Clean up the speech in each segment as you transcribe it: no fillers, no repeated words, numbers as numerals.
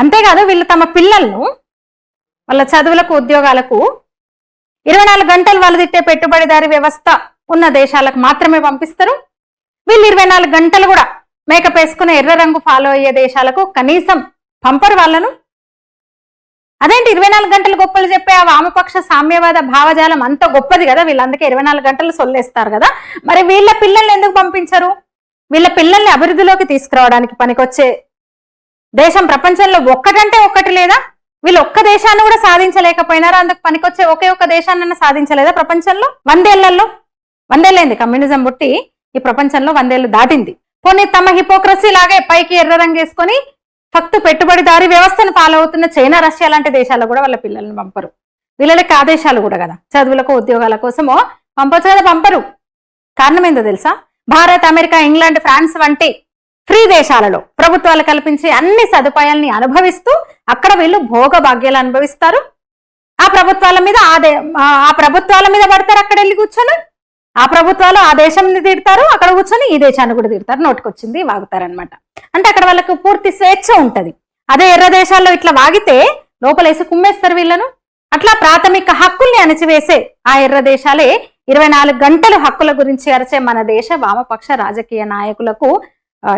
అంతేకాదు వీళ్ళు తమ పిల్లలను వాళ్ళ చదువులకు ఉద్యోగాలకు 24 గంటలు వాళ్ళు తిట్టే పెట్టుబడిదారి వ్యవస్థ ఉన్న దేశాలకు మాత్రమే పంపిస్తారు. వీళ్ళు 24 గంటలు కూడా మేకప్ వేసుకునే ఎర్ర రంగు ఫాలో అయ్యే దేశాలకు కనీసం పంపరు వాళ్ళను. అదేంటి 24 గంటలు గొప్పలు చెప్పే ఆ వామపక్ష సామ్యవాద భావజాలం అంత గొప్పది కదా, వీళ్ళందుకే 24 గంటలు సొల్లేస్తారు కదా. మరి వీళ్ళ పిల్లల్ని ఎందుకు పంపించరు? వీళ్ళ పిల్లల్ని అభివృద్ధిలోకి తీసుకురావడానికి పనికొచ్చే దేశం ప్రపంచంలో ఒక్కటంటే ఒక్కటి లేదా? వీళ్ళు ఒక్క దేశాన్ని కూడా సాధించలేకపోయినారా? అందుకు పనికొచ్చే ఒకే ఒక్క దేశాన్ని సాధించలేదా ప్రపంచంలో? 100 ఏళ్లలో, 100 ఏళ్ళైంది కమ్యూనిజం పుట్టి, ఈ ప్రపంచంలో 100 ఏళ్ళు దాటింది. పోనీ తమ హిపోక్రసీ లాగే పైకి ఎర్ర రంగు వేసుకొని ఫక్తు పెట్టుబడిదారి వ్యవస్థను ఫాలో అవుతున్న చైనా, రష్యా లాంటి దేశాల్లో కూడా వాళ్ళ పిల్లల్ని పంపరు. వీళ్ళకి ఆదేశాలు కూడా కదా, చదువులకు ఉద్యోగాల కోసమో పంపొచ్చు కదా, పంపరు. కారణం ఏందో తెలుసా? భారత్, అమెరికా, ఇంగ్లాండ్, ఫ్రాన్స్ వంటి ఫ్రీ దేశాలలో ప్రభుత్వాలు కల్పించే అన్ని సదుపాయాల్ని అనుభవిస్తూ అక్కడ వీళ్ళు భోగ భాగ్యాలు అనుభవిస్తారు. ఆ ప్రభుత్వాల మీద పడతారు. అక్కడ వెళ్ళి కూర్చొని ఆ ప్రభుత్వాలు ఆ దేశాన్ని తిడతారు, అక్కడ కూర్చొని ఈ దేశాన్ని కూడా తిడతారు, నోటికొచ్చింది వాగుతారనమాట. అంటే అక్కడ వాళ్ళకు పూర్తి స్వేచ్ఛ ఉంటది. అదే ఎర్ర దేశాల్లో ఇట్లా వాగితే లోపలేసి కుమ్మేస్తారు వీళ్ళను. అట్లా ప్రాథమిక హక్కుల్ని అణచివేసే ఆ ఎర్ర దేశాలే 24 గంటలు హక్కుల గురించి అరిచే మన దేశ వామపక్ష రాజకీయ నాయకులకు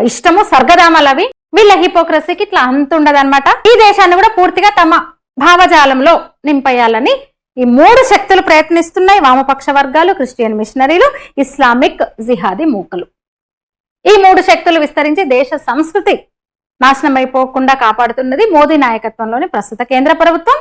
ఇష్టము స్వర్గధామాలవి. వీళ్ళ హిపోక్రసీకి ఇట్లా అంతుండదన్నమాట. ఈ దేశాన్ని కూడా పూర్తిగా తమ భావజాలంలో నింపేయాలని ఈ 3 శక్తులు ప్రయత్నిస్తున్నాయి. వామపక్ష వర్గాలు, క్రిస్టియన్ మిషనరీలు, ఇస్లామిక్ జిహాదీ మూకలు. ఈ 3 శక్తులు విస్తరించి దేశ సంస్కృతి నాశనం అయిపోకుండా కాపాడుతున్నది మోదీ నాయకత్వంలోని ప్రస్తుత కేంద్ర ప్రభుత్వం.